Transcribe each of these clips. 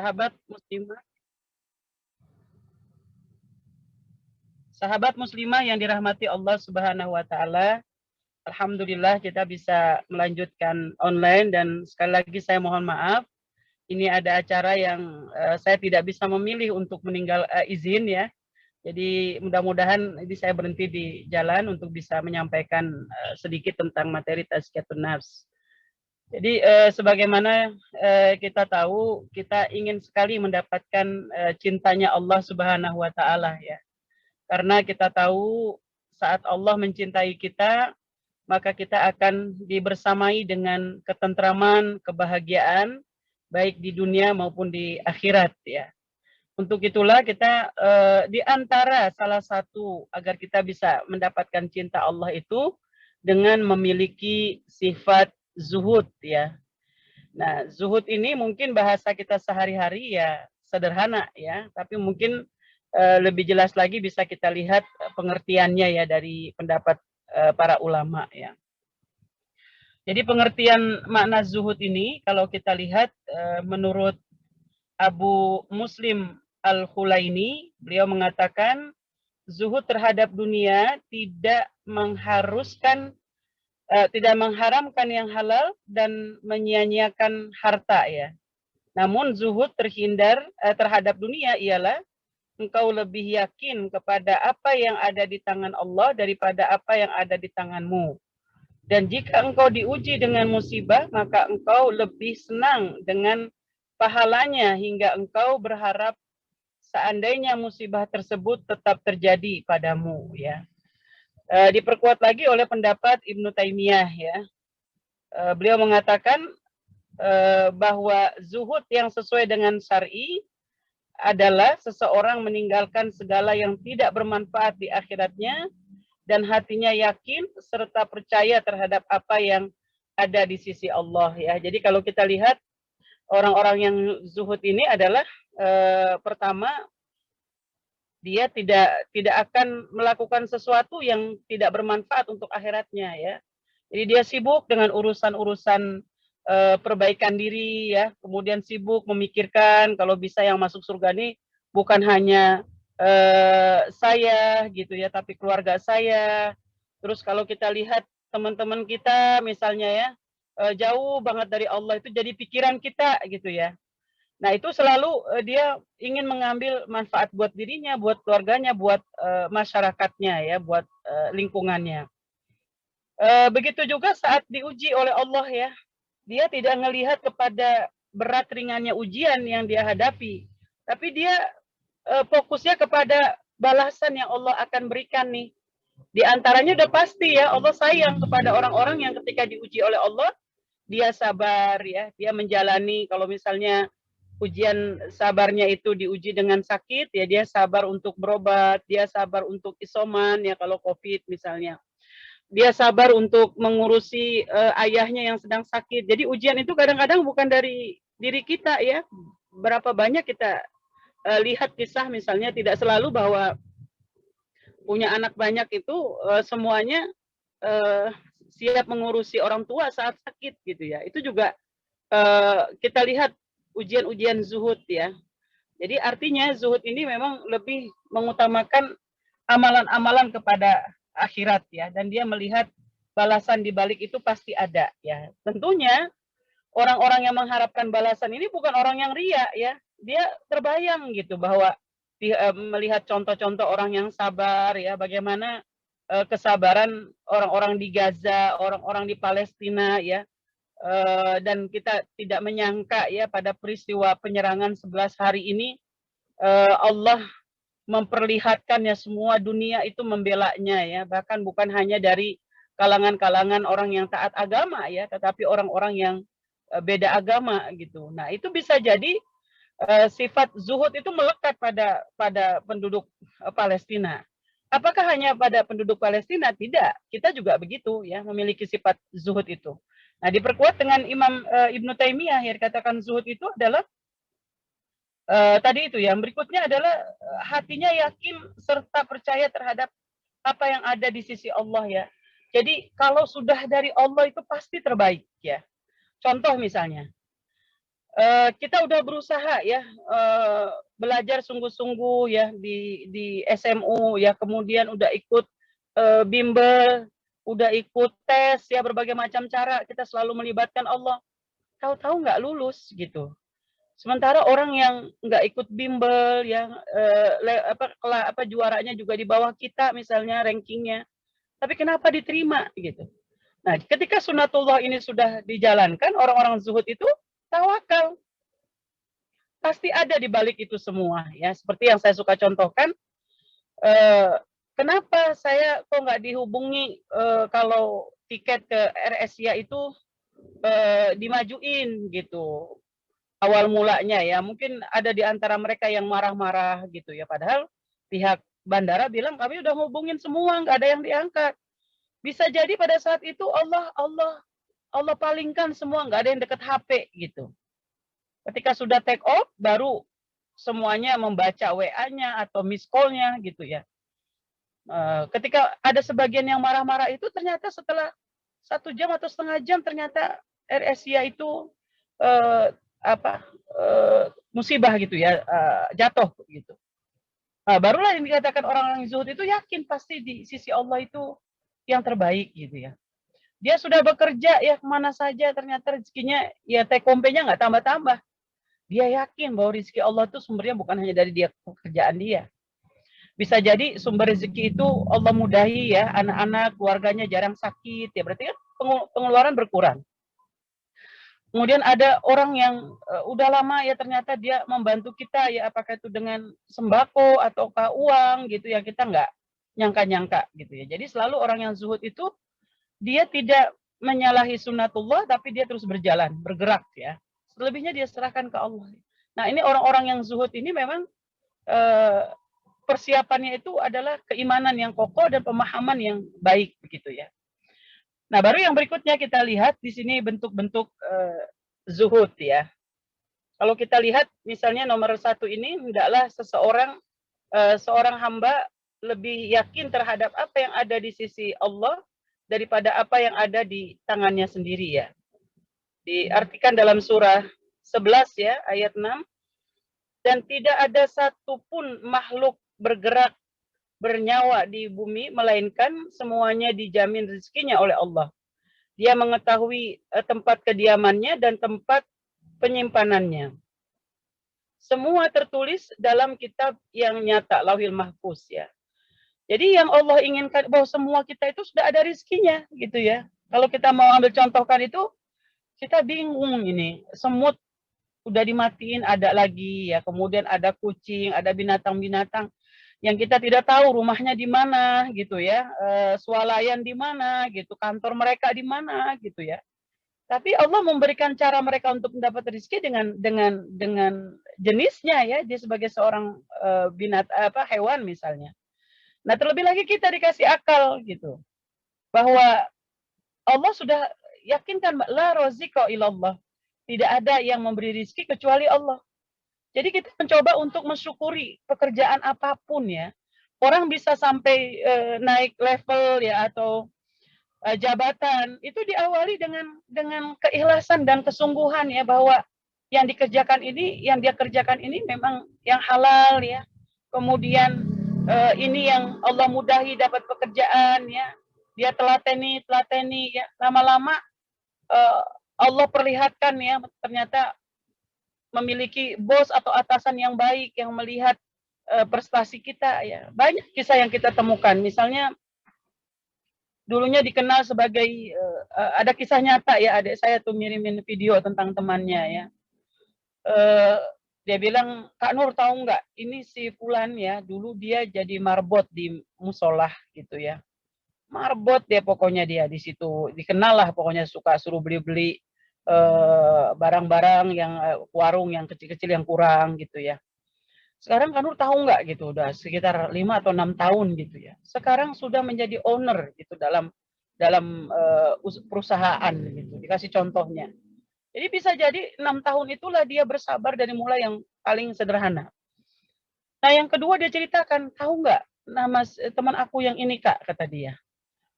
Sahabat muslimah, sahabat muslimah yang dirahmati Allah Subhanahu wa taala. Alhamdulillah kita bisa melanjutkan online dan sekali lagi saya mohon maaf. Ini ada acara yang saya tidak bisa memilih untuk meninggal izin ya. Jadi mudah-mudahan ini saya berhenti di jalan untuk bisa menyampaikan sedikit tentang materi tazkiyatun nafs. Jadi sebagaimana kita tahu, kita ingin sekali mendapatkan cintanya Allah Subhanahu wa taala ya. Karena kita tahu saat Allah mencintai kita, maka kita akan dibersamai dengan ketentraman, kebahagiaan, baik di dunia maupun di akhirat ya. Untuk itulah kita di antara salah satu agar kita bisa mendapatkan cinta Allah itu dengan memiliki sifat zuhud ya. Nah, zuhud ini mungkin bahasa kita sehari-hari ya sederhana ya, tapi mungkin lebih jelas lagi bisa kita lihat pengertiannya ya dari pendapat para ulama ya. Jadi pengertian makna zuhud ini kalau kita lihat menurut Abu Muslim Al-Khulaini, beliau mengatakan zuhud terhadap dunia tidak mengharamkan yang halal dan menyia-nyiakan harta ya. Namun zuhud terhadap dunia ialah engkau lebih yakin kepada apa yang ada di tangan Allah daripada apa yang ada di tanganmu. Dan jika engkau diuji dengan musibah, maka engkau lebih senang dengan pahalanya hingga engkau berharap seandainya musibah tersebut tetap terjadi padamu ya. Diperkuat lagi oleh pendapat Ibnu Taimiyah ya. Beliau mengatakan bahwa zuhud yang sesuai dengan syar'i adalah seseorang meninggalkan segala yang tidak bermanfaat di akhiratnya dan hatinya yakin serta percaya terhadap apa yang ada di sisi Allah ya. Jadi kalau kita lihat orang-orang yang zuhud ini adalah pertama dia tidak akan melakukan sesuatu yang tidak bermanfaat untuk akhiratnya ya. Jadi dia sibuk dengan urusan-urusan perbaikan diri ya, kemudian sibuk memikirkan kalau bisa yang masuk surga ini bukan hanya saya gitu ya, tapi keluarga saya. Terus kalau kita lihat teman-teman kita misalnya ya, jauh banget dari Allah itu jadi pikiran kita gitu ya. Nah itu selalu dia ingin mengambil manfaat buat dirinya, buat keluarganya, buat masyarakatnya ya, buat lingkungannya. Begitu juga saat diuji oleh Allah ya, dia tidak melihat kepada berat ringannya ujian yang dia hadapi, tapi dia fokusnya kepada balasan yang Allah akan berikan nih. Di antaranya udah pasti ya, Allah sayang kepada orang-orang yang ketika diuji oleh Allah, dia sabar ya, dia menjalani kalau misalnya ujian sabarnya itu diuji dengan sakit, ya dia sabar untuk berobat, dia sabar untuk isoman ya kalau COVID misalnya. Dia sabar untuk mengurusi ayahnya yang sedang sakit. Jadi ujian itu kadang-kadang bukan dari diri kita ya. Berapa banyak kita lihat kisah misalnya tidak selalu bahwa punya anak banyak itu semuanya siap mengurusi orang tua saat sakit gitu ya. Itu juga kita lihat ujian-ujian zuhud ya. Jadi artinya zuhud ini memang lebih mengutamakan amalan-amalan kepada akhirat ya, dan dia melihat balasan di balik itu pasti ada ya. Tentunya orang-orang yang mengharapkan balasan ini bukan orang yang ria ya. Dia terbayang gitu bahwa melihat contoh-contoh orang yang sabar ya, bagaimana kesabaran orang-orang di Gaza, orang-orang di Palestina ya. Dan kita tidak menyangka ya pada peristiwa penyerangan 11 hari ini Allah memperlihatkannya semua dunia itu membelanya ya, bahkan bukan hanya dari kalangan-kalangan orang yang taat agama ya, tetapi orang-orang yang beda agama gitu. Nah, itu bisa jadi sifat zuhud itu melekat pada penduduk Palestina. Apakah hanya pada penduduk Palestina? Tidak. Kita juga begitu ya, memiliki sifat zuhud itu. Nah, diperkuat dengan Imam Ibnu Taimiyah yang dikatakan zuhud itu adalah tadi itu yang berikutnya adalah hatinya yakin serta percaya terhadap apa yang ada di sisi Allah ya. Jadi kalau sudah dari Allah itu pasti terbaik ya. Contoh misalnya, kita udah berusaha ya, belajar sungguh-sungguh ya di SMU ya, kemudian udah ikut bimbel, udah ikut tes ya, berbagai macam cara kita selalu melibatkan Allah. Tahu-tahu nggak lulus gitu. Sementara orang yang nggak ikut bimbel, yang juaranya juga di bawah kita misalnya rankingnya, tapi kenapa diterima gitu. Nah, ketika sunatullah ini sudah dijalankan, orang-orang zuhud itu tawakal. Pasti ada di balik itu semua ya. Seperti yang saya suka contohkan, kenapa saya kok nggak dihubungi kalau tiket ke AirAsia itu dimajuin gitu. Awal mulanya ya, mungkin ada di antara mereka yang marah-marah gitu ya, padahal pihak bandara bilang kami udah hubungin semua, nggak ada yang diangkat. Bisa jadi pada saat itu Allah palingkan semua, nggak ada yang deket HP gitu. Ketika sudah take off, baru semuanya membaca WA-nya atau miss call-nya gitu ya. Ketika ada sebagian yang marah-marah itu, ternyata setelah 1 jam atau setengah jam ternyata AirAsia itu musibah gitu ya, jatuh gitu. Nah, barulah yang dikatakan orang-orang zuhud itu yakin pasti di sisi Allah itu yang terbaik gitu ya. Dia sudah bekerja ya kemana saja, ternyata rezekinya ya take home-nya nggak tambah-tambah. Dia yakin bahwa rezeki Allah itu sumbernya bukan hanya dari dia pekerjaan dia. Bisa jadi sumber rezeki itu Allah mudahi ya, anak-anak, keluarganya jarang sakit ya, berarti kan pengeluaran berkurang. Kemudian ada orang yang udah lama ya ternyata dia membantu kita ya, apakah itu dengan sembako ataukah uang gitu ya, kita nggak nyangka-nyangka gitu ya. Jadi selalu orang yang zuhud itu dia tidak menyalahi sunnatullah, tapi dia terus berjalan, bergerak ya. Selebihnya dia serahkan ke Allah. Nah ini orang-orang yang zuhud ini memang persiapannya itu adalah keimanan yang kokoh dan pemahaman yang baik begitu ya. Nah, baru yang berikutnya kita lihat di sini bentuk-bentuk zuhud ya. Kalau kita lihat misalnya nomor 1 ini, hendaklah seorang hamba lebih yakin terhadap apa yang ada di sisi Allah daripada apa yang ada di tangannya sendiri ya. Diartikan dalam surah 11 ya, ayat 6. Dan tidak ada satupun makhluk bergerak bernyawa di bumi, melainkan semuanya dijamin rezekinya oleh Allah. Dia mengetahui tempat kediamannya dan tempat penyimpanannya. Semua tertulis dalam kitab yang nyata, Lauhil Mahfuz ya. Jadi yang Allah inginkan bahwa semua kita itu sudah ada rezekinya gitu ya. Kalau kita mau ambil contohkan itu, kita bingung ini. Semut udah dimatiin, ada lagi ya. Kemudian ada kucing, ada binatang-binatang yang kita tidak tahu rumahnya di mana gitu ya, swalayan di mana gitu, kantor mereka di mana gitu ya. Tapi Allah memberikan cara mereka untuk mendapat rezeki dengan jenisnya ya, dia sebagai seorang hewan misalnya. Nah, terlebih lagi kita dikasih akal gitu, bahwa Allah sudah yakinkan la roziko ilallah, tidak ada yang memberi rezeki kecuali Allah. Jadi kita mencoba untuk mensyukuri pekerjaan apapun ya. Orang bisa sampai naik level ya atau jabatan itu diawali dengan keikhlasan dan kesungguhan ya, bahwa yang dikerjakan ini, yang dia kerjakan ini memang yang halal ya. Kemudian ini yang Allah mudahi dapat pekerjaan ya. Dia telateni ya. Lama-lama Allah perlihatkan ya, ternyata memiliki bos atau atasan yang baik yang melihat prestasi kita ya. Banyak kisah yang kita temukan. Misalnya dulunya dikenal sebagai ada kisah nyata ya, adik saya tuh ngirimin video tentang temannya ya. Dia bilang, Kak Nur tahu nggak, ini si Fulan ya, dulu dia jadi marbot di musolah gitu ya. Marbot dia pokoknya, dia di situ dikenal lah pokoknya, suka suruh beli-beli barang-barang yang warung yang kecil-kecil yang kurang gitu ya. Sekarang Kak Nur tahu nggak gitu, udah sekitar 5 atau 6 tahun gitu ya. Sekarang sudah menjadi owner gitu dalam perusahaan gitu. Dikasih contohnya. Jadi bisa jadi 6 tahun itulah dia bersabar dari mulai yang paling sederhana. Nah, yang kedua dia ceritakan, tahu nggak nama teman aku yang ini Kak, kata dia.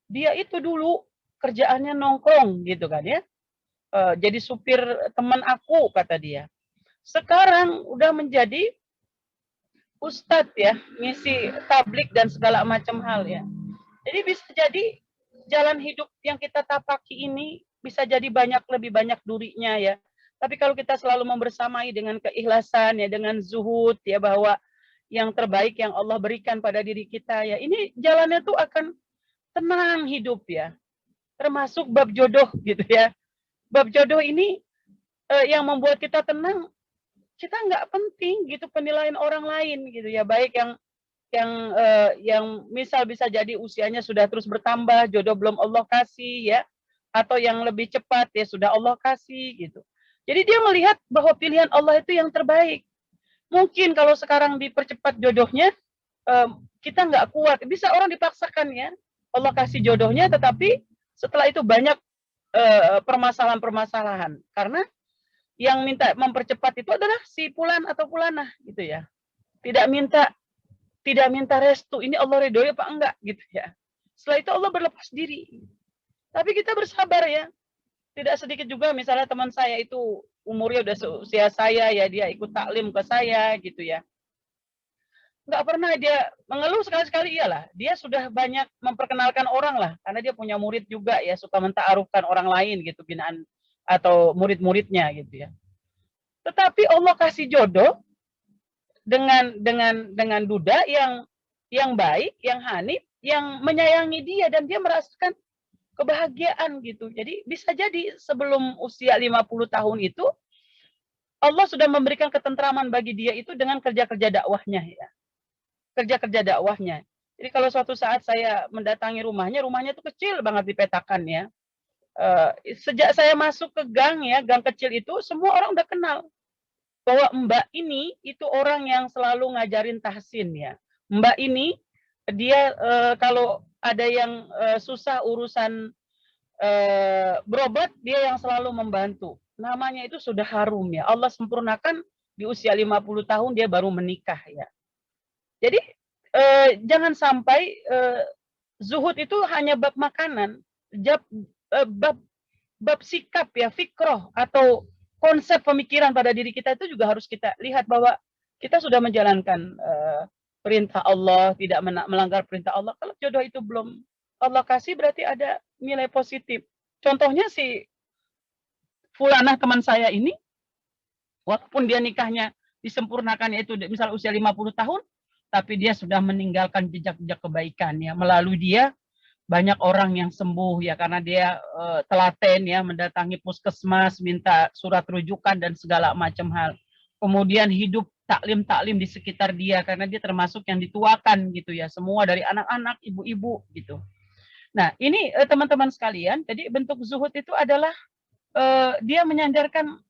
Dia itu dulu kerjaannya nongkrong gitu kan ya. jadi supir teman aku, kata dia. Sekarang udah menjadi ustadz ya, ngisi tablik dan segala macam hal ya. Jadi bisa jadi jalan hidup yang kita tapaki ini bisa jadi lebih banyak durinya ya. Tapi kalau kita selalu membersamai dengan keikhlasan ya, dengan zuhud ya, bahwa yang terbaik yang Allah berikan pada diri kita ya, ini jalannya tuh akan tenang hidup ya. Termasuk bab jodoh gitu ya. Bab jodoh ini yang membuat kita tenang, kita nggak penting gitu penilaian orang lain gitu ya, baik yang misal bisa jadi usianya sudah terus bertambah, jodoh belum Allah kasih ya, atau yang lebih cepat ya sudah Allah kasih gitu. Jadi dia melihat bahwa pilihan Allah itu yang terbaik. Mungkin kalau sekarang dipercepat jodohnya, kita nggak kuat. Bisa orang dipaksakan ya, Allah kasih jodohnya, tetapi setelah itu banyak permasalahan-permasalahan. Karena yang minta mempercepat itu adalah si fulan atau fulanah gitu ya. Tidak minta restu, ini Allah ridhoi apa enggak gitu ya. Setelah itu Allah berlepas diri. Tapi kita bersabar ya. Tidak sedikit juga misalnya teman saya itu umurnya udah seusia saya ya, dia ikut taklim ke saya gitu ya. Nggak pernah dia mengeluh, sekali-sekali iyalah. Dia sudah banyak memperkenalkan orang lah, karena dia punya murid juga ya, suka menta'arufkan orang lain gitu, binaan atau murid-muridnya gitu ya. Tetapi Allah kasih jodoh dengan duda yang baik, yang hanif, yang menyayangi dia, dan dia merasakan kebahagiaan gitu. Jadi bisa jadi sebelum usia 50 tahun itu Allah sudah memberikan ketentraman bagi dia itu dengan kerja-kerja dakwahnya ya. Kerja-kerja dakwahnya. Jadi kalau suatu saat saya mendatangi rumahnya tuh kecil banget dipetakan ya. Sejak saya masuk ke gang ya, gang kecil itu semua orang udah kenal bahwa Mbak ini itu orang yang selalu ngajarin tahsin ya. Mbak ini dia kalau ada yang susah urusan berobat, dia yang selalu membantu. Namanya itu sudah harum ya. Allah sempurnakan di usia 50 tahun dia baru menikah ya. Jadi jangan sampai zuhud itu hanya bab makanan, bab sikap ya, fikroh atau konsep pemikiran pada diri kita itu juga harus kita lihat bahwa kita sudah menjalankan perintah Allah, tidak melanggar perintah Allah. Kalau jodoh itu belum Allah kasih, berarti ada nilai positif. Contohnya si fulanah teman saya ini, walaupun dia nikahnya disempurnakan yaitu misal usia 50 tahun, tapi dia sudah meninggalkan jejak-jejak kebaikan ya. Melalui dia banyak orang yang sembuh ya, karena dia telaten ya, mendatangi puskesmas, minta surat rujukan dan segala macam hal. Kemudian hidup taklim-taklim di sekitar dia, karena dia termasuk yang dituakan gitu ya, semua dari anak-anak, ibu-ibu gitu. Nah ini teman-teman sekalian, jadi bentuk zuhud itu adalah dia menyandarkan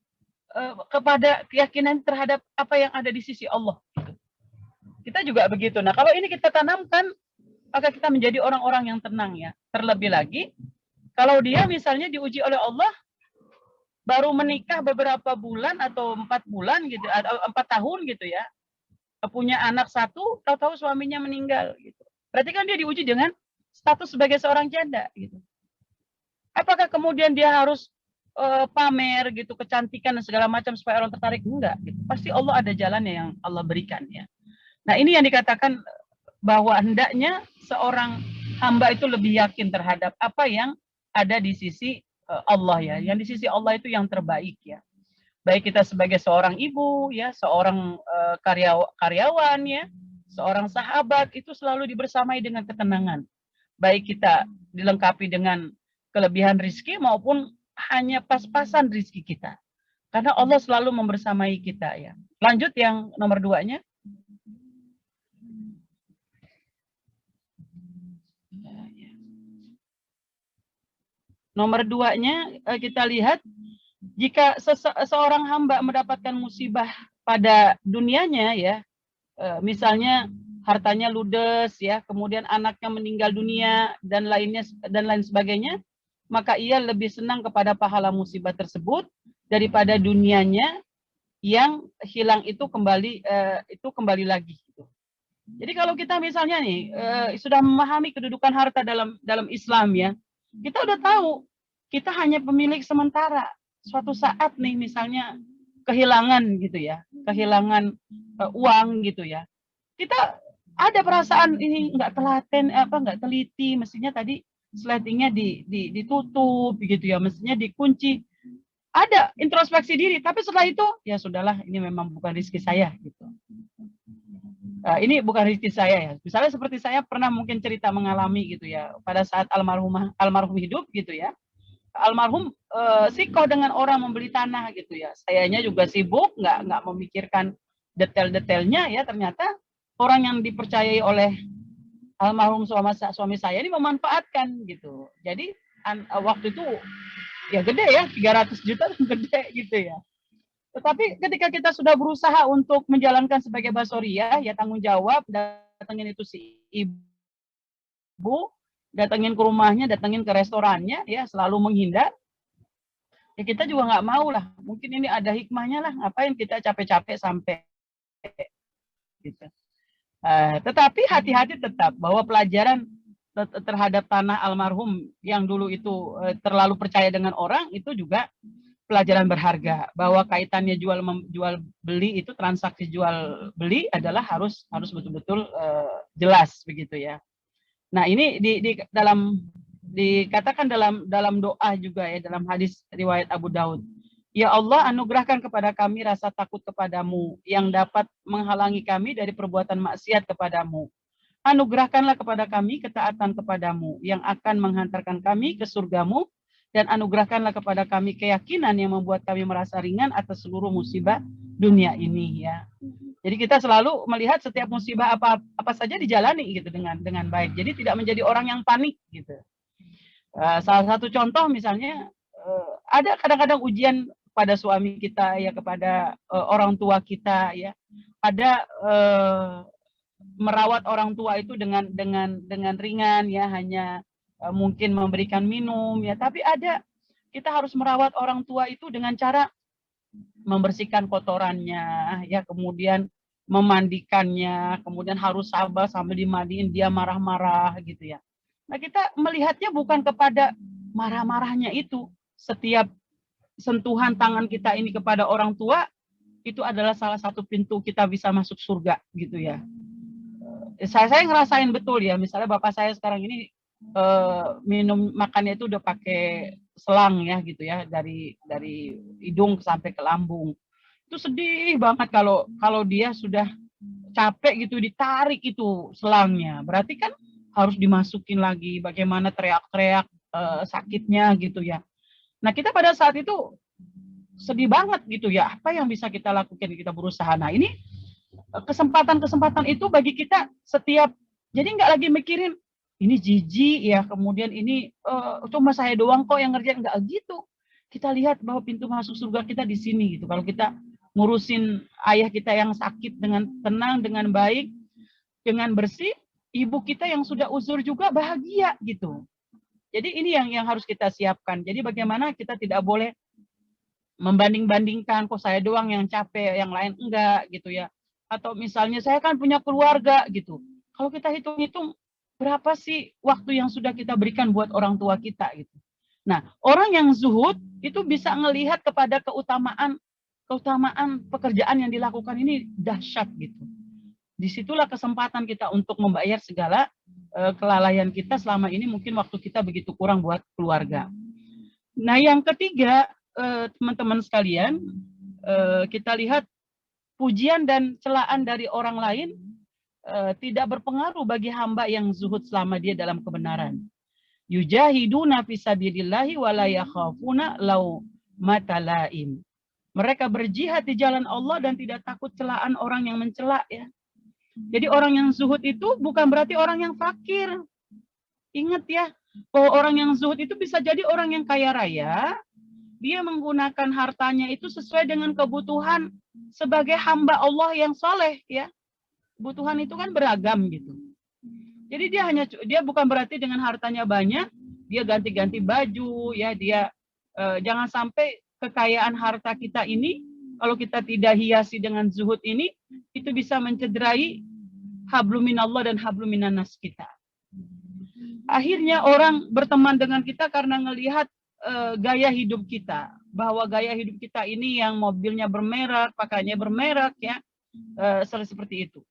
kepada keyakinan terhadap apa yang ada di sisi Allah. Kita juga begitu. Nah kalau ini kita tanamkan, maka kita menjadi orang-orang yang tenang ya. Terlebih lagi, kalau dia misalnya diuji oleh Allah, baru menikah beberapa bulan atau 4 bulan gitu, atau 4 tahun gitu ya, punya anak satu, tahu-tahu suaminya meninggal gitu. Berarti kan dia diuji dengan status sebagai seorang janda gitu. Apakah kemudian dia harus pamer gitu, kecantikan dan segala macam supaya orang tertarik? Enggak gitu. Pasti Allah ada jalannya yang Allah berikan ya. Nah ini yang dikatakan bahwa hendaknya seorang hamba itu lebih yakin terhadap apa yang ada di sisi Allah ya. Yang di sisi Allah itu yang terbaik ya. Baik kita sebagai seorang ibu ya, seorang karyawan ya, seorang sahabat, itu selalu dibersamai dengan ketenangan. Baik kita dilengkapi dengan kelebihan rizki maupun hanya pas-pasan rizki kita. Karena Allah selalu membersamai kita ya. Lanjut yang nomor 2-nya. Nomor 2-nya kita lihat, jika seorang hamba mendapatkan musibah pada dunianya ya, misalnya hartanya ludes ya, kemudian anaknya meninggal dunia dan lain sebagainya, maka ia lebih senang kepada pahala musibah tersebut daripada dunianya yang hilang itu kembali lagi. Jadi kalau kita misalnya nih sudah memahami kedudukan harta dalam Islam ya, kita udah tahu kita hanya pemilik sementara. suatu saat nih misalnya kehilangan gitu ya, kehilangan uang gitu ya, kita ada perasaan ini nggak telaten, nggak teliti, mestinya tadi sletingnya ditutup gitu ya, mestinya dikunci. Ada introspeksi diri, tapi setelah itu ya sudahlah, ini memang bukan rezeki saya gitu. Ini bukan rezeki saya ya. Misalnya seperti saya pernah mungkin cerita mengalami gitu ya, pada saat almarhum hidup gitu ya. Almarhum sikoh dengan orang membeli tanah gitu ya. Sayanya juga sibuk, nggak memikirkan detail-detailnya ya. Ternyata orang yang dipercayai oleh almarhum suami saya ini memanfaatkan gitu. Jadi waktu itu ya gede ya, 300 juta gede gitu ya. Tetapi ketika kita sudah berusaha untuk menjalankan sebagai basoriyah, ya tanggung jawab, datangin itu si ibu, datangin ke rumahnya, datangin ke restorannya, ya selalu menghindar. Ya kita juga nggak mau lah. Mungkin ini ada hikmahnya lah. Ngapain kita capek-capek sampai gitu. Tetapi hati-hati tetap bahwa pelajaran terhadap tanah almarhum yang dulu itu terlalu percaya dengan orang, itu juga pelajaran berharga, bahwa kaitannya jual beli itu, transaksi jual beli adalah harus betul-betul jelas begitu ya. Nah, ini dikatakan dalam doa juga ya, dalam hadis riwayat Abu Daud. Ya Allah, anugerahkan kepada kami rasa takut kepadamu yang dapat menghalangi kami dari perbuatan maksiat kepadamu. Anugerahkanlah kepada kami ketaatan kepadamu yang akan menghantarkan kami ke surgamu, dan anugerahkanlah kepada kami keyakinan yang membuat kami merasa ringan atas seluruh musibah dunia ini ya. Jadi kita selalu melihat setiap musibah apa saja dijalani gitu dengan baik. Jadi tidak menjadi orang yang panik gitu. Salah satu contoh misalnya ada kadang-kadang ujian pada suami kita ya, kepada orang tua kita ya. Ada merawat orang tua itu dengan ringan ya, hanya mungkin memberikan minum ya, tapi ada kita harus merawat orang tua itu dengan cara membersihkan kotorannya ya, kemudian memandikannya, kemudian harus sabar sambil dimandiin dia marah-marah gitu ya. Nah, kita melihatnya bukan kepada marah-marahnya itu. Setiap sentuhan tangan kita ini kepada orang tua itu adalah salah satu pintu kita bisa masuk surga gitu ya. Saya ngerasain betul ya, misalnya bapak saya sekarang ini minum makannya itu udah pakai selang ya gitu ya, dari hidung sampai ke lambung. Itu sedih banget kalau dia sudah capek gitu ditarik itu selangnya. Berarti kan harus dimasukin lagi, bagaimana teriak-teriak sakitnya gitu ya. Nah, kita pada saat itu sedih banget gitu ya. Apa yang bisa kita lakukan? Kita berusaha. Nah, ini kesempatan-kesempatan itu bagi kita setiap, jadi nggak lagi mikirin ini jijik ya, kemudian ini cuma saya doang kok yang ngerjain, nggak gitu. Kita lihat bahwa pintu masuk surga kita di sini gitu. Kalau kita ngurusin ayah kita yang sakit dengan tenang, dengan baik, dengan bersih, ibu kita yang sudah uzur juga bahagia gitu. Jadi ini yang harus kita siapkan. Jadi bagaimana kita tidak boleh membanding-bandingkan, kok saya doang yang capek, yang lain enggak gitu ya. Atau misalnya saya kan punya keluarga gitu. Kalau kita hitung-hitung berapa sih waktu yang sudah kita berikan buat orang tua kita gitu. Nah, orang yang zuhud itu bisa melihat kepada keutamaan pekerjaan yang dilakukan ini dahsyat gitu. Disitulah kesempatan kita untuk membayar segala kelalaian kita selama ini, mungkin waktu kita begitu kurang buat keluarga. Nah, yang ketiga, teman-teman sekalian, kita lihat pujian dan celaan dari orang lain tidak berpengaruh bagi hamba yang zuhud selama dia dalam kebenaran. Yujahiduna fisabilillahi wa la yakhafuna laumata laim. Mereka berjihad di jalan Allah dan tidak takut celaan orang yang mencela ya. Jadi orang yang zuhud itu bukan berarti orang yang fakir. Ingat ya, bahwa orang yang zuhud itu bisa jadi orang yang kaya raya, dia menggunakan hartanya itu sesuai dengan kebutuhan sebagai hamba Allah yang soleh ya. Kebutuhan itu kan beragam gitu. Jadi dia bukan berarti dengan hartanya banyak dia ganti-ganti baju ya, dia jangan sampai kekayaan harta kita ini kalau kita tidak hiasi dengan zuhud ini, itu bisa mencederai habluminallah dan habluminanas kita. Akhirnya orang berteman dengan kita karena ngelihat gaya hidup kita, bahwa gaya hidup kita ini yang mobilnya bermerek, pakaiannya bermerek ya, seperti itu.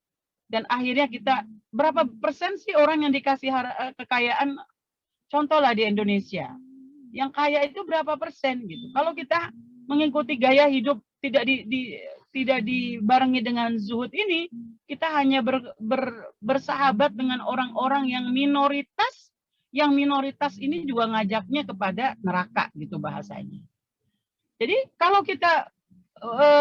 Dan akhirnya kita, berapa persen sih orang yang dikasih kekayaan, contohlah di Indonesia, yang kaya itu berapa persen gitu. Kalau kita mengikuti gaya hidup tidak dibarengi dengan zuhud ini, kita hanya bersahabat dengan orang-orang yang minoritas, ini juga ngajaknya kepada neraka gitu bahasanya. Jadi kalau kita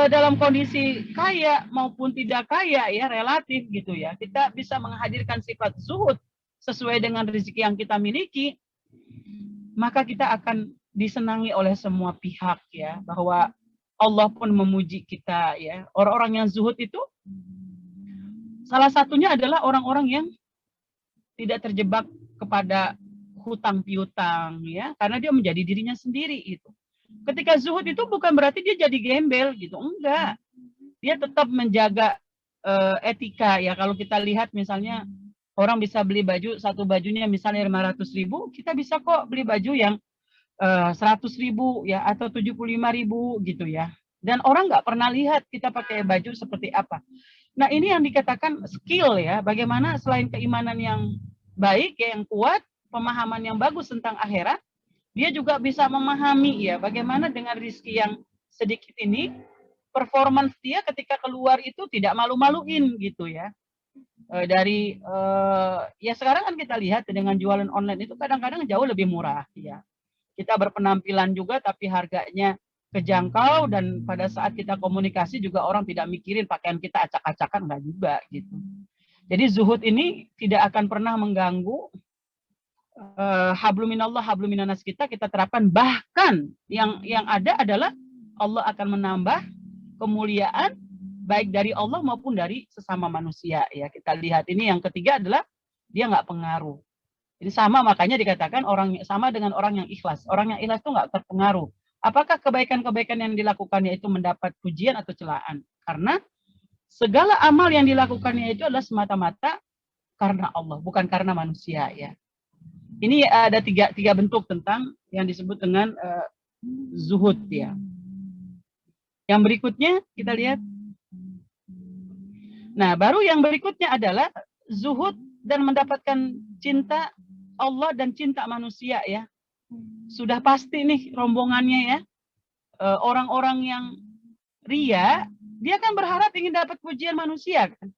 dalam kondisi kaya maupun tidak kaya ya, relatif gitu ya, kita bisa menghadirkan sifat zuhud sesuai dengan rezeki yang kita miliki, maka kita akan disenangi oleh semua pihak ya, bahwa Allah pun memuji kita ya. Orang-orang yang zuhud itu salah satunya adalah orang-orang yang tidak terjebak kepada hutang piutang ya, karena dia menjadi dirinya sendiri itu. Ketika zuhud itu bukan berarti dia jadi gembel gitu, enggak. Dia tetap menjaga etika ya. Kalau kita lihat misalnya orang bisa beli baju, satu bajunya misalnya 500.000, kita bisa kok beli baju yang 100.000 ya, atau 75.000 gitu ya. Dan orang nggak pernah lihat kita pakai baju seperti apa. Nah ini yang dikatakan skill ya, bagaimana selain keimanan yang baik ya, yang kuat, pemahaman yang bagus tentang akhirat, dia juga bisa memahami ya bagaimana dengan rezeki yang sedikit ini, performance dia ketika keluar itu tidak malu-maluin gitu ya. Ya sekarang kan kita lihat dengan jualan online itu kadang-kadang jauh lebih murah ya. Kita berpenampilan juga tapi harganya kejangkau, dan pada saat kita komunikasi juga orang tidak mikirin pakaian kita acak-acakan, enggak juga gitu. Jadi zuhud ini tidak akan pernah mengganggu habluminallah habluminanas kita terapkan. Bahkan yang ada adalah Allah akan menambah kemuliaan baik dari Allah maupun dari sesama manusia ya. Kita lihat ini yang ketiga adalah dia nggak pengaruh. Jadi sama, makanya dikatakan orang sama dengan orang yang ikhlas. Orang yang ikhlas itu nggak terpengaruh. Apakah kebaikan-kebaikan yang dilakukannya itu mendapat pujian atau celaan? Karena segala amal yang dilakukannya itu adalah semata-mata karena Allah, bukan karena manusia ya. Ini ada tiga bentuk tentang yang disebut dengan zuhud ya. Yang berikutnya kita lihat. Nah, baru yang berikutnya adalah zuhud dan mendapatkan cinta Allah dan cinta manusia ya. Sudah pasti nih rombongannya ya. Orang-orang yang ria, dia kan berharap ingin dapat pujian manusia kan.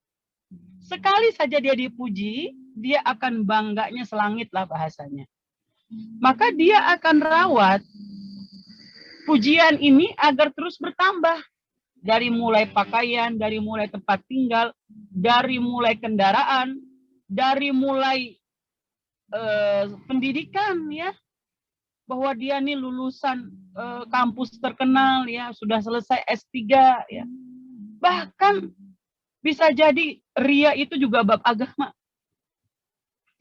Sekali saja dia dipuji, dia akan bangganya selangit lah bahasanya. Maka dia akan rawat pujian ini agar terus bertambah. Dari mulai pakaian, dari mulai tempat tinggal, dari mulai kendaraan, dari mulai pendidikan ya. Bahwa dia nih lulusan kampus terkenal ya, sudah selesai S3 ya. Bahkan bisa jadi ria itu juga bab agama.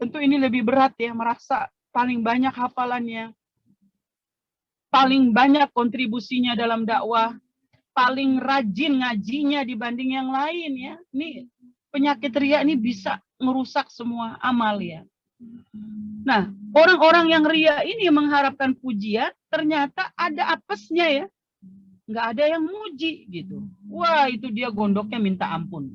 Tentu ini lebih berat ya, merasa paling banyak hafalannya, paling banyak kontribusinya dalam dakwah, paling rajin ngajinya dibanding yang lain ya. Ini penyakit ria ini bisa merusak semua amal ya. Nah, orang-orang yang ria ini mengharapkan pujian, ternyata ada apesnya ya. Nggak ada yang muji gitu. Wah, itu dia gondoknya minta ampun.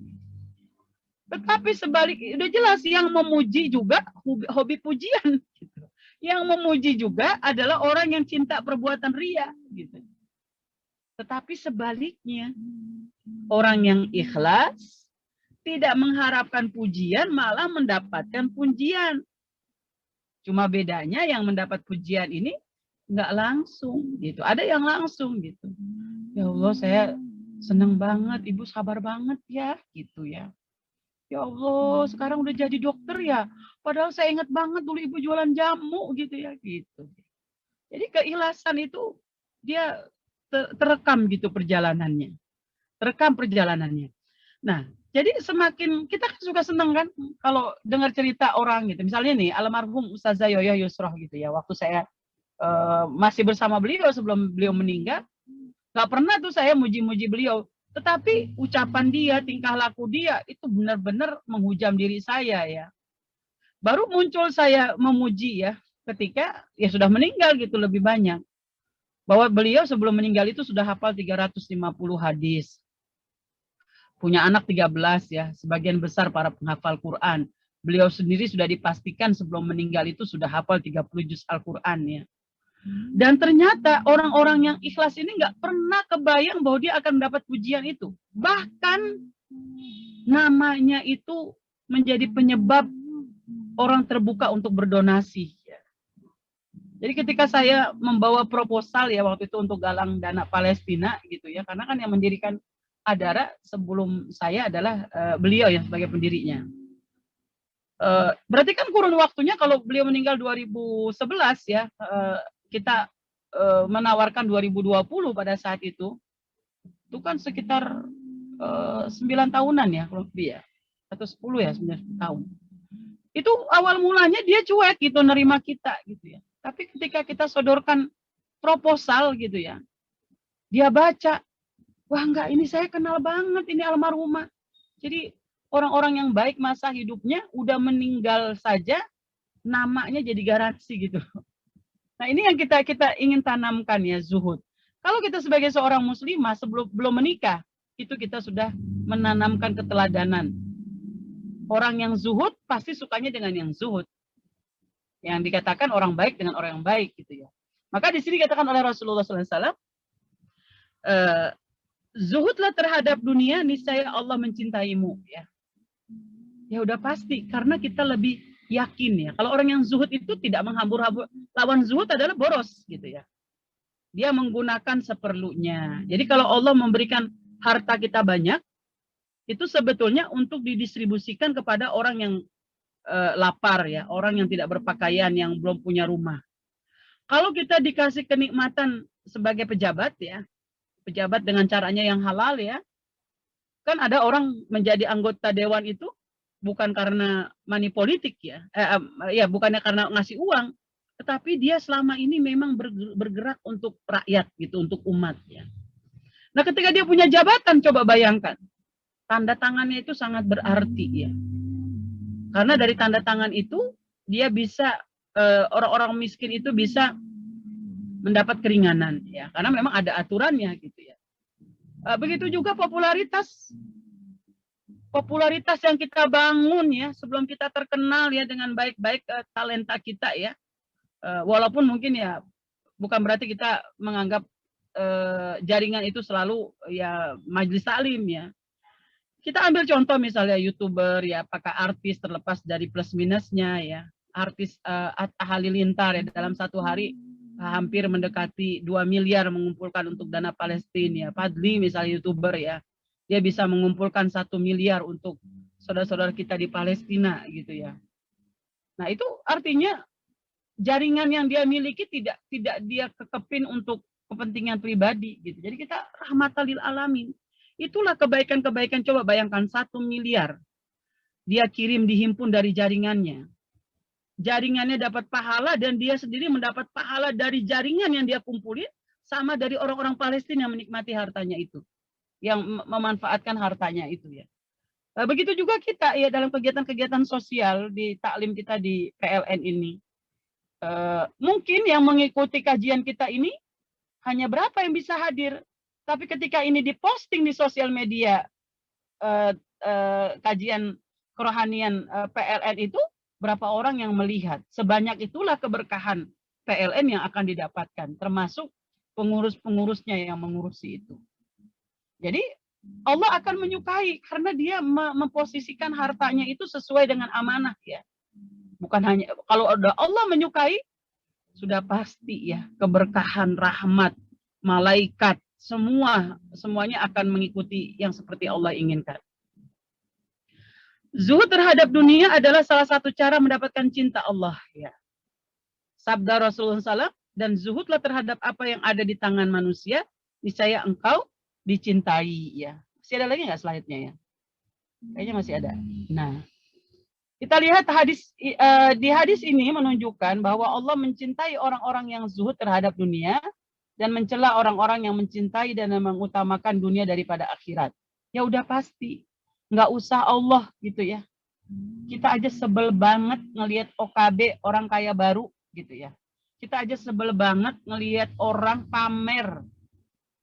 Tetapi sebaliknya, udah jelas yang memuji juga hobi pujian. Gitu. Yang memuji juga adalah orang yang cinta perbuatan ria. Gitu. Tetapi sebaliknya, orang yang ikhlas tidak mengharapkan pujian, malah mendapatkan pujian. Cuma bedanya yang mendapat pujian ini nggak langsung gitu. Ada yang langsung gitu. Ya Allah, saya senang banget, Ibu sabar banget ya gitu ya. Ya Allah, sekarang udah jadi dokter ya. Padahal saya ingat banget dulu Ibu jualan jamu gitu ya gitu. Jadi keikhlasan itu dia terekam gitu perjalanannya. Terekam perjalanannya. Nah, jadi semakin kita kan suka senang kan kalau dengar cerita orang gitu. Misalnya nih almarhum Ustazah Yoyo Yusroh gitu ya. Waktu saya masih bersama beliau sebelum beliau meninggal, nggak pernah tuh saya muji-muji beliau. Tetapi ucapan dia, tingkah laku dia itu benar-benar menghujam diri saya ya. Baru muncul saya memuji ya ketika ya sudah meninggal gitu lebih banyak. bahwa beliau sebelum meninggal itu sudah hafal 350 hadis. Punya anak 13 ya, sebagian besar para penghafal Quran. Beliau sendiri sudah dipastikan sebelum meninggal itu sudah hafal 30 juz Al-Quran ya. Dan ternyata orang-orang yang ikhlas ini nggak pernah kebayang bahwa dia akan mendapat pujian itu. Bahkan namanya itu menjadi penyebab orang terbuka untuk berdonasi. Jadi ketika saya membawa proposal ya waktu itu untuk galang dana Palestina gitu ya, karena kan yang mendirikan Adara sebelum saya adalah beliau yang sebagai pendirinya. Berarti kan kurun waktunya kalau beliau meninggal 2011 ya, kita menawarkan 2020 pada saat itu kan sekitar 9 tahunan ya kalau lebih ya, atau 10 ya, 9 tahun. Itu awal mulanya dia cuek gitu nerima kita gitu ya. Tapi ketika kita sodorkan proposal gitu ya, dia baca, wah enggak, ini saya kenal banget, ini almarhumah. Jadi orang-orang yang baik masa hidupnya udah meninggal saja, namanya jadi garansi gitu. Nah ini yang kita ingin tanamkan ya, zuhud. Kalau kita sebagai seorang muslimah belum menikah, itu kita sudah menanamkan keteladanan. Orang yang zuhud pasti sukanya dengan yang zuhud. Yang dikatakan orang baik dengan orang yang baik gitu ya. Maka di sini dikatakan oleh Rasulullah SAW, zuhudlah terhadap dunia, niscaya Allah mencintaimu ya. Ya udah pasti, karena kita lebih yakin ya. Kalau orang yang zuhud itu tidak menghambur-hambur, lawan zuhud adalah boros gitu ya. Dia menggunakan seperlunya. Jadi kalau Allah memberikan harta kita banyak, itu sebetulnya untuk didistribusikan kepada orang yang lapar ya, orang yang tidak berpakaian, yang belum punya rumah. Kalau kita dikasih kenikmatan sebagai pejabat ya, pejabat dengan caranya yang halal ya, kan ada orang menjadi anggota dewan itu bukan karena money politik ya, bukannya karena ngasih uang, tetapi dia selama ini memang bergerak untuk rakyat gitu, untuk umat ya. Nah ketika dia punya jabatan, coba bayangkan, tanda tangannya itu sangat berarti ya. Karena dari tanda tangan itu dia bisa orang-orang miskin itu bisa mendapat keringanan ya, karena memang ada aturannya gitu ya. Begitu juga popularitas yang kita bangun ya sebelum kita terkenal ya dengan baik-baik talenta kita ya. Walaupun mungkin ya bukan berarti kita menganggap jaringan itu selalu ya majelis taklim ya. Kita ambil contoh misalnya YouTuber ya, apakah artis, terlepas dari plus minusnya ya. Artis Atta Halilintar ya, dalam satu hari hampir mendekati 2 miliar mengumpulkan untuk dana Palestina ya. Fadli misalnya YouTuber ya, dia bisa mengumpulkan 1 miliar untuk saudara-saudara kita di Palestina gitu ya. Nah itu artinya jaringan yang dia miliki tidak dia kekepin untuk kepentingan pribadi gitu. Jadi kita rahmatan lil alamin. Itulah kebaikan-kebaikan. Coba bayangkan 1 miliar dia kirim, dihimpun dari jaringannya. Jaringannya dapat pahala dan dia sendiri mendapat pahala dari jaringan yang dia kumpulin, sama dari orang-orang Palestina yang menikmati hartanya itu, yang memanfaatkan hartanya itu ya. Begitu juga kita ya dalam kegiatan-kegiatan sosial di taklim kita di PLN ini. Mungkin yang mengikuti kajian kita ini hanya berapa yang bisa hadir. Tapi ketika ini diposting di sosial media kajian kerohanian PLN itu, berapa orang yang melihat? Sebanyak itulah keberkahan PLN yang akan didapatkan, termasuk pengurus-pengurusnya yang mengurusi itu. Jadi Allah akan menyukai karena dia memposisikan hartanya itu sesuai dengan amanah ya. Bukan hanya, kalau ada Allah menyukai, sudah pasti ya keberkahan, rahmat, malaikat, semuanya akan mengikuti yang seperti Allah inginkan. Zuhud terhadap dunia adalah salah satu cara mendapatkan cinta Allah ya. Sabda Rasulullah SAW, dan zuhudlah terhadap apa yang ada di tangan manusia, niscaya engkau dicintai ya. Masih ada lagi nggak slide-nya ya? Kayaknya masih ada. Nah, kita lihat di hadis ini menunjukkan bahwa Allah mencintai orang-orang yang zuhud terhadap dunia dan mencela orang-orang yang mencintai dan mengutamakan dunia daripada akhirat. Ya udah pasti, nggak usah Allah gitu ya. Kita aja sebel banget ngelihat OKB, orang kaya baru gitu ya. Kita aja sebel banget ngelihat orang pamer.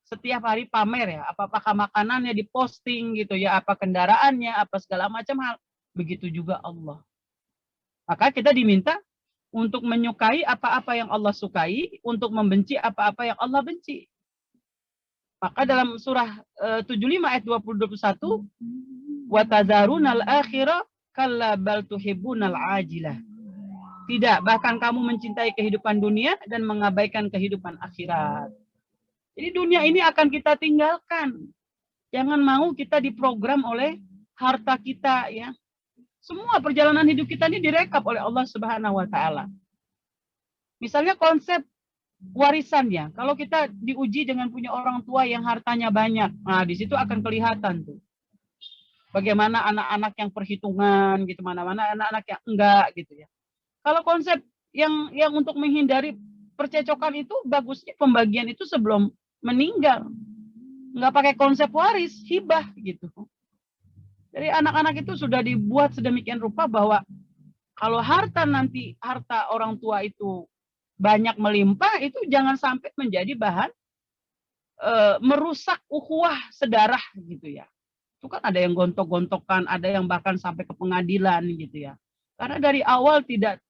Setiap hari pamer ya, apakah makanannya diposting gitu ya, apa kendaraannya, apa segala macam hal. Begitu juga Allah. Maka kita diminta untuk menyukai apa-apa yang Allah sukai, untuk membenci apa-apa yang Allah benci. Maka dalam surah 75 ayat 20-21, wa tadharunal akhirah kalla bal tuhibbunal ajilah. Tidak, bahkan kamu mencintai kehidupan dunia dan mengabaikan kehidupan akhirat. Jadi dunia ini akan kita tinggalkan. Jangan mau kita diprogram oleh harta kita ya. Semua perjalanan hidup kita ini direkap oleh Allah Subhanahu wa taala. Misalnya konsep warisannya. Kalau kita diuji dengan punya orang tua yang hartanya banyak, nah di situ akan kelihatan tuh. Bagaimana anak-anak yang perhitungan gitu, mana-mana anak-anak yang enggak gitu ya. Kalau konsep yang untuk menghindari percecokan itu bagusnya pembagian itu sebelum meninggal. Nggak pakai konsep waris, hibah gitu. Jadi anak-anak itu sudah dibuat sedemikian rupa bahwa kalau harta nanti, harta orang tua itu banyak melimpah, itu jangan sampai menjadi bahan merusak ukhuwah sedarah gitu ya. Itu kan ada yang gontok-gontokan, ada yang bahkan sampai ke pengadilan gitu ya. Karena dari awal tidak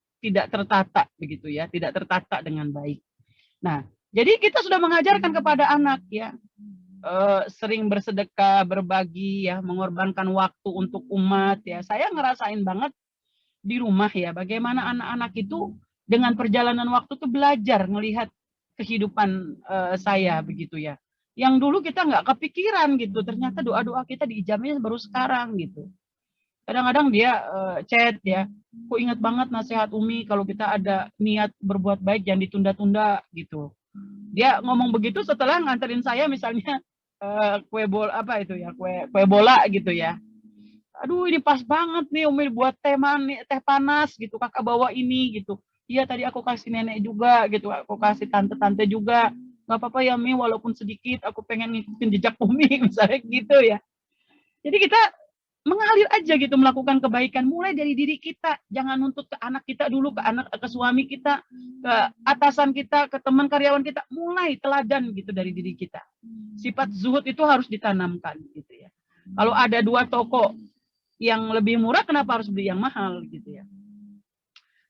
tertata begitu ya, tidak tertata dengan baik. Nah, jadi kita sudah mengajarkan kepada anak ya, sering bersedekah, berbagi ya, mengorbankan waktu untuk umat ya. Saya ngerasain banget di rumah ya, bagaimana anak-anak itu dengan perjalanan waktu tuh belajar melihat kehidupan saya begitu ya. Yang dulu kita nggak kepikiran gitu, ternyata doa-doa kita diijabahnya baru sekarang gitu. Kadang-kadang dia chat ya, aku ingat banget nasihat Umi kalau kita ada niat berbuat baik jangan ditunda-tunda gitu. Dia ngomong begitu setelah nganterin saya misalnya kue bola apa itu ya, kue bola gitu ya. Aduh ini pas banget nih Umi buat teh panas gitu, kakak bawa ini gitu. Iya tadi aku kasih nenek juga gitu, aku kasih tante-tante juga. Gak apa-apa ya Mi, walaupun sedikit aku pengen ngikutin jejak Umi misalnya gitu ya. Jadi kita mengalir aja gitu melakukan kebaikan mulai dari diri kita, jangan nuntut ke anak kita dulu, ke suami kita, ke atasan kita, ke teman karyawan kita, mulai teladan gitu dari diri kita. Sifat zuhud itu harus ditanamkan gitu ya. Kalau ada dua toko yang lebih murah, kenapa harus beli yang mahal gitu ya.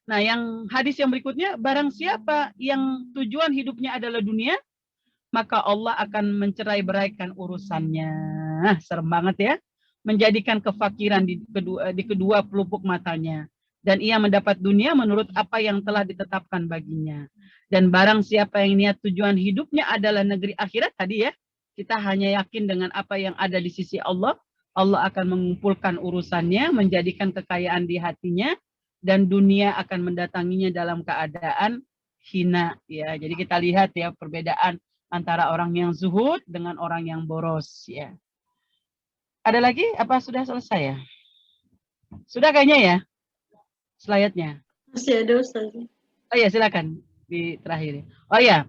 Nah, yang hadis yang berikutnya, barang siapa yang tujuan hidupnya adalah dunia, maka Allah akan mencerai-beraikan urusannya. Serem banget ya. Menjadikan kefakiran di kedua pelupuk matanya. Dan ia mendapat dunia menurut apa yang telah ditetapkan baginya. Dan barang siapa yang niat tujuan hidupnya adalah negeri akhirat tadi ya, kita hanya yakin dengan apa yang ada di sisi Allah, Allah akan mengumpulkan urusannya, menjadikan kekayaan di hatinya, dan dunia akan mendatanginya dalam keadaan hina. Ya, jadi kita lihat ya perbedaan antara orang yang zuhud dengan orang yang boros ya. Ada lagi? Apa sudah selesai ya? Sudah kayaknya ya slide-nya. Masih ada Ustaz. Oh ya silakan di terakhir. Oh ya,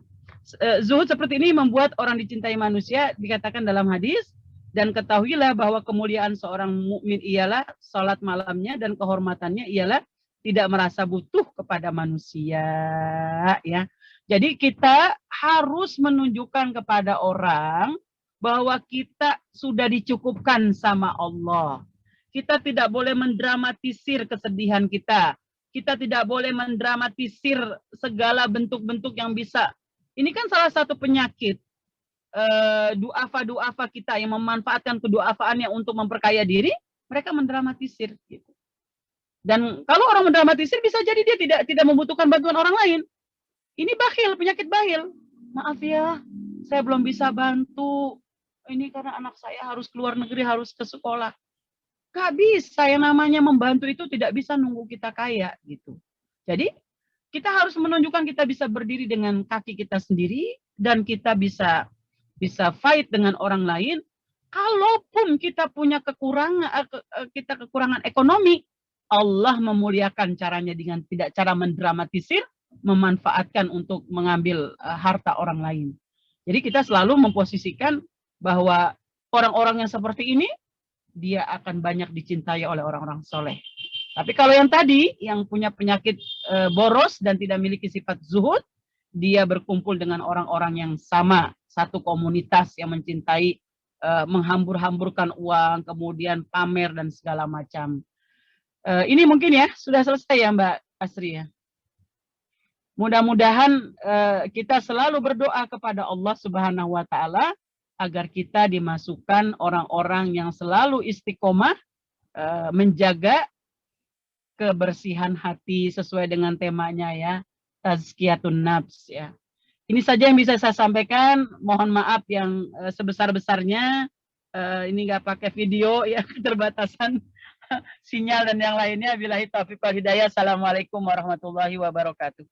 zuhud seperti ini membuat orang dicintai manusia dikatakan dalam hadis. Dan ketahuilah bahwa kemuliaan seorang mukmin ialah salat malamnya dan kehormatannya ialah tidak merasa butuh kepada manusia ya. Jadi kita harus menunjukkan kepada orang bahwa kita sudah dicukupkan sama Allah. Kita tidak boleh mendramatisir kesedihan kita. Kita tidak boleh mendramatisir segala bentuk-bentuk yang bisa. Ini kan salah satu penyakit duafa kita yang memanfaatkan keduafaannya untuk memperkaya diri, mereka mendramatisir gitu. Dan kalau orang mendramatisir bisa jadi dia tidak membutuhkan bantuan orang lain. Ini bakhil, penyakit bakhil. Maaf ya, saya belum bisa bantu. Ini karena anak saya harus keluar negeri, harus ke sekolah. Gak bisa, yang namanya membantu itu tidak bisa nunggu kita kaya gitu. Jadi kita harus menunjukkan kita bisa berdiri dengan kaki kita sendiri dan kita bisa fight dengan orang lain. Kalaupun kita punya kekurangan ekonomi, Allah memuliakan caranya dengan tidak cara mendramatisir, memanfaatkan untuk mengambil harta orang lain. Jadi kita selalu memposisikan bahwa orang-orang yang seperti ini dia akan banyak dicintai oleh orang-orang soleh. Tapi kalau yang tadi yang punya penyakit boros dan tidak memiliki sifat zuhud, dia berkumpul dengan orang-orang yang sama, satu komunitas yang mencintai menghambur-hamburkan uang, kemudian pamer dan segala macam. Ini mungkin ya sudah selesai ya Mbak Asri ya. Mudah-mudahan kita selalu berdoa kepada Allah Subhanahu wa taala agar kita dimasukkan orang-orang yang selalu istiqomah menjaga kebersihan hati sesuai dengan temanya ya, tazkiyatun nafs ya. Ini saja yang bisa saya sampaikan. Mohon maaf yang sebesar-besarnya. Ini nggak pakai video ya, keterbatasan sinyal dan yang lainnya. Billahi taufiq wal hidayah. Assalamualaikum warahmatullahi wabarakatuh.